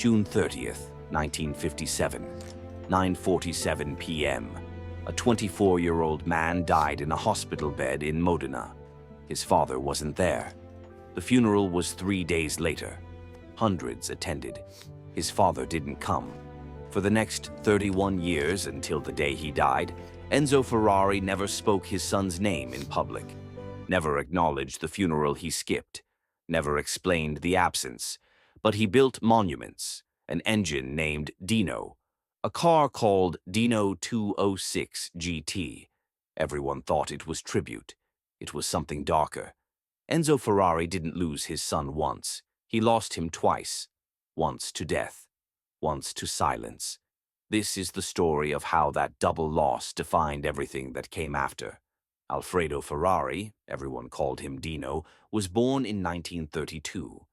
June 30th, 1957, 9:47 p.m. A 24-year-old man died in a hospital bed in Modena. His father wasn't there. The funeral was 3 days later. Hundreds attended. His father didn't come. For the next 31 years, until the day he died, Enzo Ferrari never spoke his son's name in public, never acknowledged the funeral he skipped, never explained the absence. But he built monuments: an engine named Dino, a car called Dino 206 GT. Everyone thought it was tribute. It was something darker. Enzo Ferrari didn't lose his son once. He lost him twice. Once to death, once to silence. This is the story of how that double loss defined everything that came after. Alfredo Ferrari, everyone called him Dino, was born in 1932.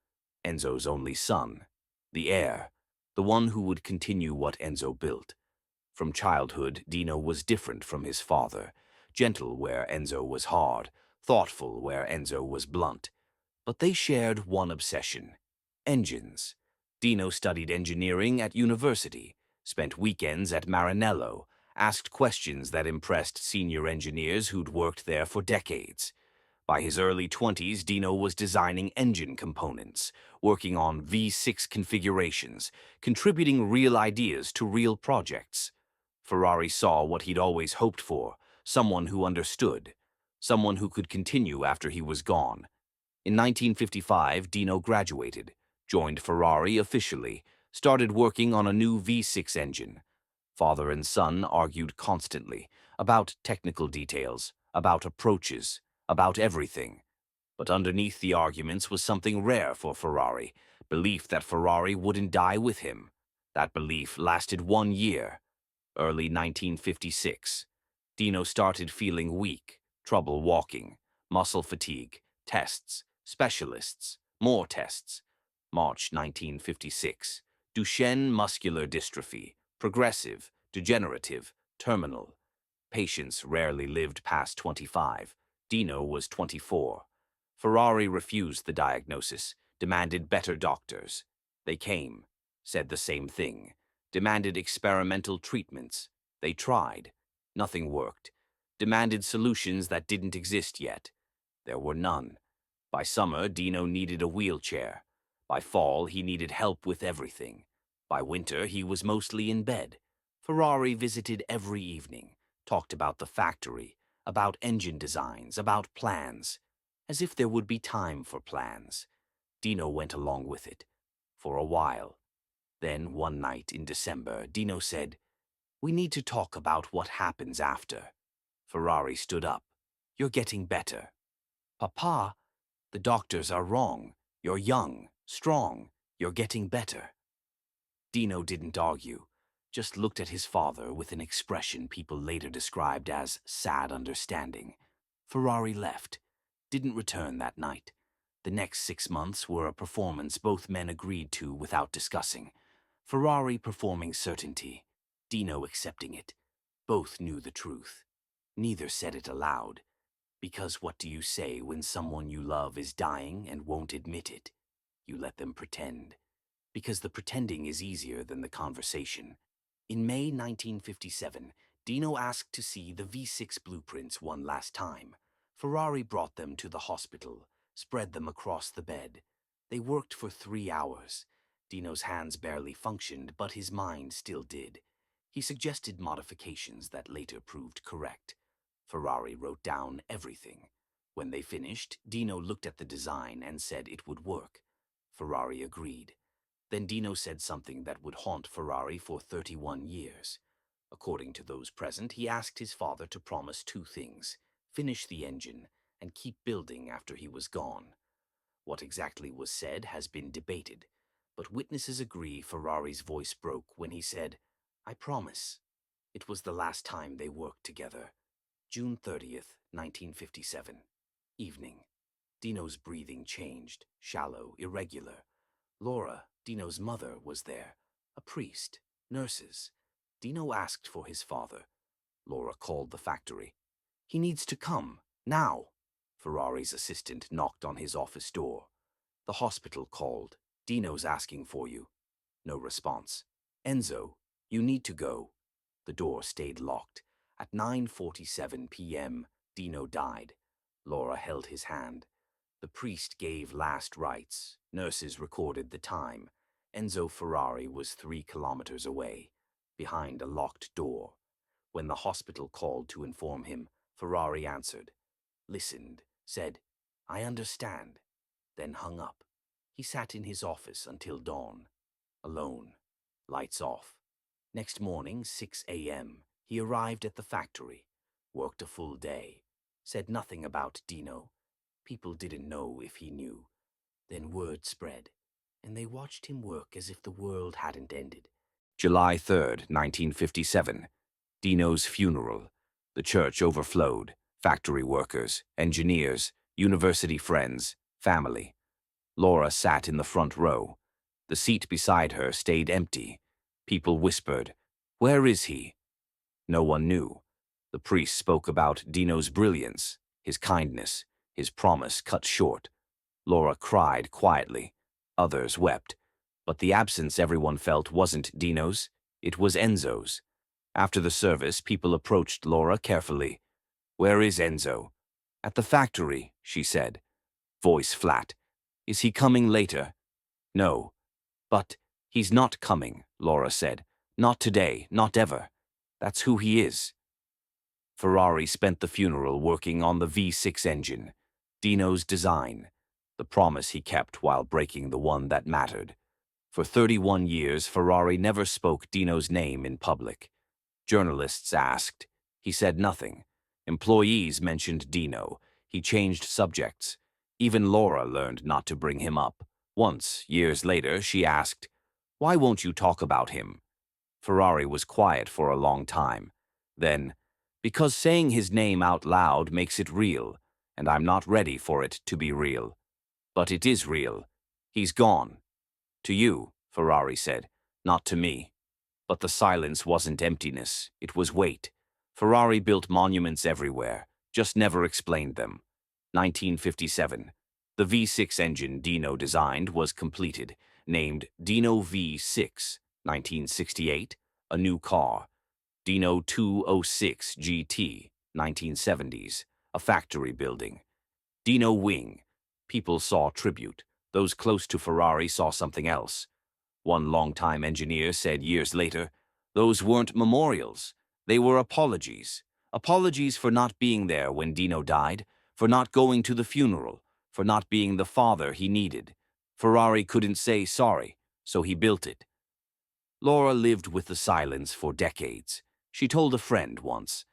Enzo's only son, the heir, the one who would continue what Enzo built. From childhood, Dino was different from his father, gentle where Enzo was hard, thoughtful where Enzo was blunt. But they shared one obsession: engines. Dino studied engineering at university, spent weekends at Maranello, asked questions that impressed senior engineers who'd worked there for decades. By his early 20s, Dino was designing engine components, working on V6 configurations, contributing real ideas to real projects. Ferrari saw what he'd always hoped for: someone who understood, someone who could continue after he was gone. In 1955, Dino graduated, joined Ferrari officially, started working on a new V6 engine. Father and son argued constantly about technical details, about approaches, about everything. But underneath the arguments was something rare for Ferrari: belief that Ferrari wouldn't die with him. That belief lasted 1 year. Early 1956. Dino started feeling weak, trouble walking, muscle fatigue, tests, specialists, more tests. March 1956. Duchenne muscular dystrophy, progressive, degenerative, terminal. Patients rarely lived past 25. Dino was 24. Ferrari refused the diagnosis, demanded better doctors. They came, said the same thing, demanded experimental treatments. They tried. Nothing worked. Demanded solutions that didn't exist yet. There were none. By summer, Dino needed a wheelchair. By fall, he needed help with everything. By winter, he was mostly in bed. Ferrari visited every evening, talked about the factory, about engine designs, about plans, as if there would be time for plans. Dino went along with it, for a while. Then, one night in December, Dino said, "We need to talk about what happens after." Ferrari stood up. "You're getting better." "Papa, the doctors are wrong. You're young, strong. You're getting better." Dino didn't argue, just looked at his father with an expression people later described as sad understanding. Ferrari left, didn't return that night. The next 6 months were a performance both men agreed to without discussing. Ferrari performing certainty, Dino accepting it. Both knew the truth. Neither said it aloud. Because what do you say when someone you love is dying and won't admit it? You let them pretend. Because the pretending is easier than the conversation. In May 1957, Dino asked to see the V6 blueprints one last time. Ferrari brought them to the hospital, spread them across the bed. They worked for 3 hours. Dino's hands barely functioned, but his mind still did. He suggested modifications that later proved correct. Ferrari wrote down everything. When they finished, Dino looked at the design and said it would work. Ferrari agreed. Then Dino said something that would haunt Ferrari for 31 years. According to those present, he asked his father to promise 2 things: finish the engine and keep building after he was gone. What exactly was said has been debated, but witnesses agree Ferrari's voice broke when he said, "I promise." It was the last time they worked together. June 30th, 1957. Evening. Dino's breathing changed, shallow, irregular. Laura, Dino's mother, was there. A priest, nurses. Dino asked for his father. Laura called the factory. "He needs to come, now." Ferrari's assistant knocked on his office door. "The hospital called. Dino's asking for you." No response. Enzo, you need to go. The door stayed locked. At 9:47 p.m., Dino died. Laura held his hand. The priest gave last rites. Nurses recorded the time. Enzo Ferrari was 3 kilometers away, behind a locked door. When the hospital called to inform him, Ferrari answered, listened, said, "I understand," then hung up. He sat in his office until dawn, alone, lights off. Next morning, 6 a.m., he arrived at the factory, worked a full day, said nothing about Dino. People didn't know if he knew. Then word spread, and they watched him work as if the world hadn't ended. July 3rd, 1957. Dino's funeral. The church overflowed. Factory workers, engineers, university friends, family. Laura sat in the front row. The seat beside her stayed empty. People whispered, "Where is he?" No one knew. The priest spoke about Dino's brilliance, his kindness, his promise cut short. Laura cried quietly. Others wept. But the absence everyone felt wasn't Dino's, it was Enzo's. After the service, people approached Laura carefully. "Where is Enzo?" "At the factory," she said. Voice flat. "Is he coming later?" "No." "But he's not coming," Laura said. "Not today, not ever. That's who he is." Ferrari spent the funeral working on the V6 engine, Dino's design, the promise he kept while breaking the one that mattered. For 31 years, Ferrari never spoke Dino's name in public. Journalists asked. He said nothing. Employees mentioned Dino. He changed subjects. Even Laura learned not to bring him up. Once, years later, she asked, "Why won't you talk about him?" Ferrari was quiet for a long time. Then, "Because saying his name out loud makes it real, and I'm not ready for it to be real." "But it is real. He's gone." "To you," Ferrari said, "not to me." But the silence wasn't emptiness, it was weight. Ferrari built monuments everywhere, just never explained them. 1957. The V6 engine Dino designed was completed, named Dino V6. 1968, a new car. Dino 206 GT, 1970s, a factory building. Dino Wing. People saw tribute. Those close to Ferrari saw something else. One longtime engineer said years later, "Those weren't memorials. They were apologies. Apologies for not being there when Dino died, for not going to the funeral, for not being the father he needed. Ferrari couldn't say sorry, so he built it." Laura lived with the silence for decades. She told a friend once,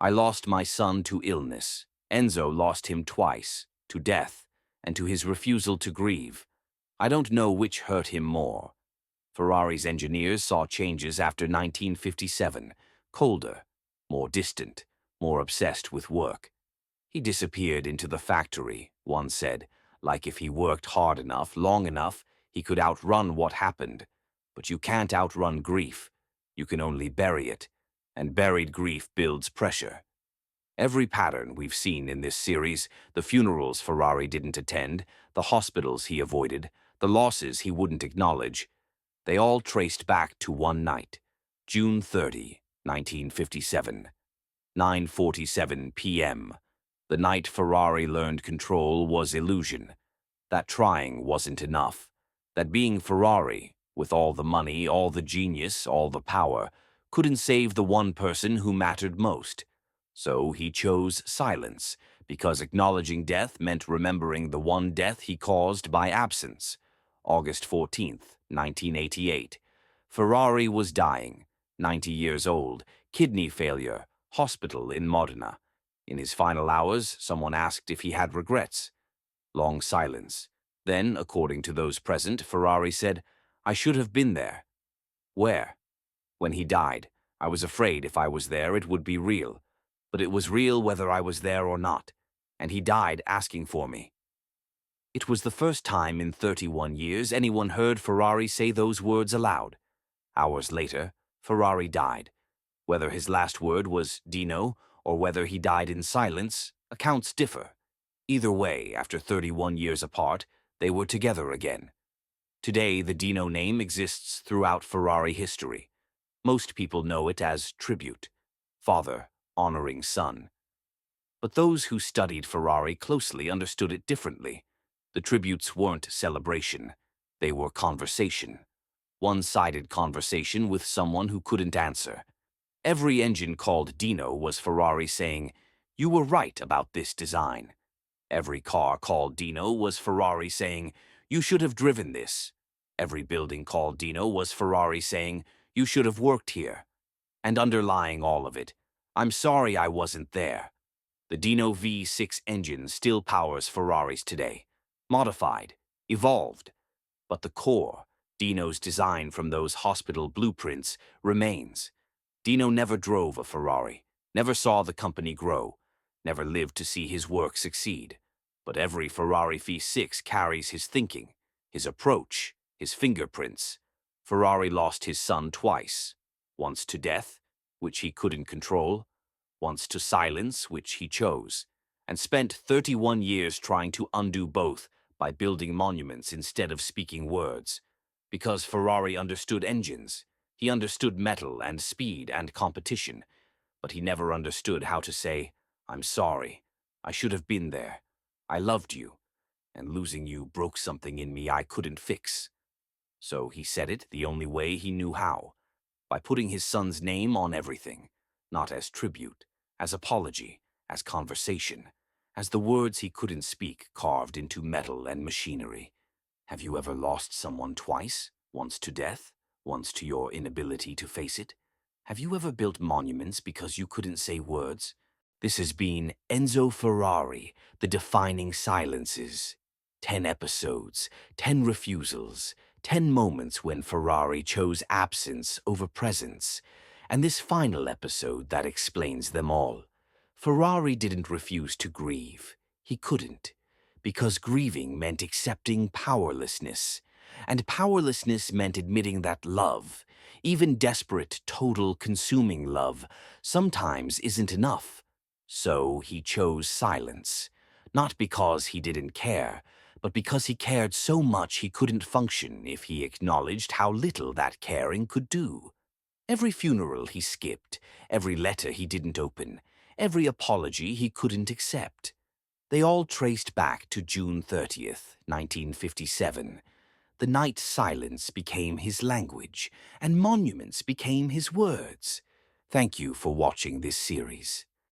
"I lost my son to illness. Enzo lost him twice, to death, and to his refusal to grieve. I don't know which hurt him more." Ferrari's engineers saw changes after 1957, colder, more distant, more obsessed with work. "He disappeared into the factory," one said, like if he worked hard enough, long enough, he could outrun what happened. But you can't outrun grief. You can only bury it, and buried grief builds pressure. Every pattern we've seen in this series, the funerals Ferrari didn't attend, the hospitals he avoided, the losses he wouldn't acknowledge, they all traced back to one night, June 30, 1957, 9:47 p.m. The night Ferrari learned control was illusion, that trying wasn't enough, that being Ferrari, with all the money, all the genius, all the power, couldn't save the one person who mattered most. So he chose silence, because acknowledging death meant remembering the one death he caused by absence. August 14th, 1988. Ferrari was dying, 90 years old, kidney failure, hospital in Modena. In his final hours, someone asked if he had regrets. Long silence. Then, according to those present, Ferrari said, "I should have been there." Where? When he died, I was afraid if I was there it would be real. But it was real whether I was there or not. And he died asking for me. It was the first time in 31 years anyone heard Ferrari say those words aloud. Hours later, Ferrari died. Whether his last word was Dino, or whether he died in silence, accounts differ. Either way, after 31 years apart, they were together again. Today, the Dino name exists throughout Ferrari history. Most people know it as tribute, father honoring son. But those who studied Ferrari closely understood it differently. The tributes weren't celebration, they were conversation. One-sided conversation with someone who couldn't answer. Every engine called Dino was Ferrari saying, "You were right about this design." Every car called Dino was Ferrari saying, "You should have driven this." Every building called Dino was Ferrari saying, "You should have worked here." And underlying all of it, "I'm sorry I wasn't there." The Dino V6 engine still powers Ferraris today. Modified, evolved. But the core, Dino's design from those hospital blueprints, remains. Dino never drove a Ferrari, never saw the company grow, never lived to see his work succeed. But every Ferrari V6 carries his thinking, his approach, his fingerprints. Ferrari lost his son twice. Once to death, which he couldn't control, once to silence, which he chose, and spent 31 years trying to undo both by building monuments instead of speaking words. Because Ferrari understood engines, he understood metal and speed and competition, but he never understood how to say, "I'm sorry, I should have been there, I loved you, and losing you broke something in me I couldn't fix." So he said it the only way he knew how, by putting his son's name on everything, not as tribute, as apology, as conversation, as the words he couldn't speak carved into metal and machinery. Have you ever lost someone twice? Once to death, once to your inability to face it? Have you ever built monuments because you couldn't say words? This has been Enzo Ferrari, The Defining Silences. 10 episodes, 10 refusals, 10 moments when Ferrari chose absence over presence, and this final episode that explains them all. Ferrari didn't refuse to grieve. He couldn't, because grieving meant accepting powerlessness, and powerlessness meant admitting that love, even desperate, total, consuming love, sometimes isn't enough. So he chose silence, not because he didn't care, but because he cared so much he couldn't function if he acknowledged how little that caring could do. Every funeral he skipped, every letter he didn't open, every apology he couldn't accept, they all traced back to June 30th, 1957. The night silence became his language, and monuments became his words. Thank you for watching this series.